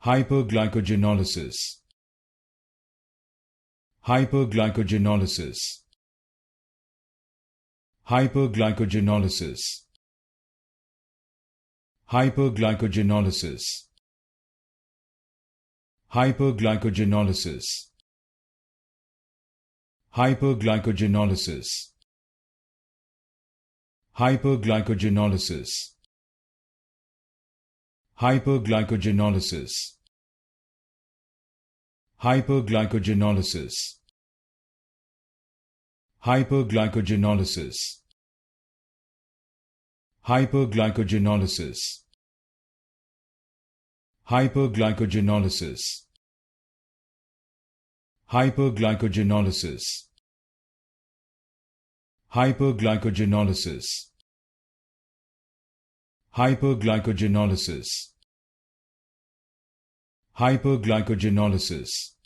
Hyperglycogenolysis. Hyperglycogenolysis. Hyperglycogenolysis. Hyperglycogenolysis. Hyperglycogenolysis. Hyperglycogenolysis. Hyperglycogenolysis. Hyperglycogenolysis. Hyperglycogenolysis. Hyperglycogenolysis. Hyperglycogenolysis. Hyperglycogenolysis. Hyperglycogenolysis. Hyperglycogenolysis. Hyperglycogenolysis. Hyperglycogenolysis.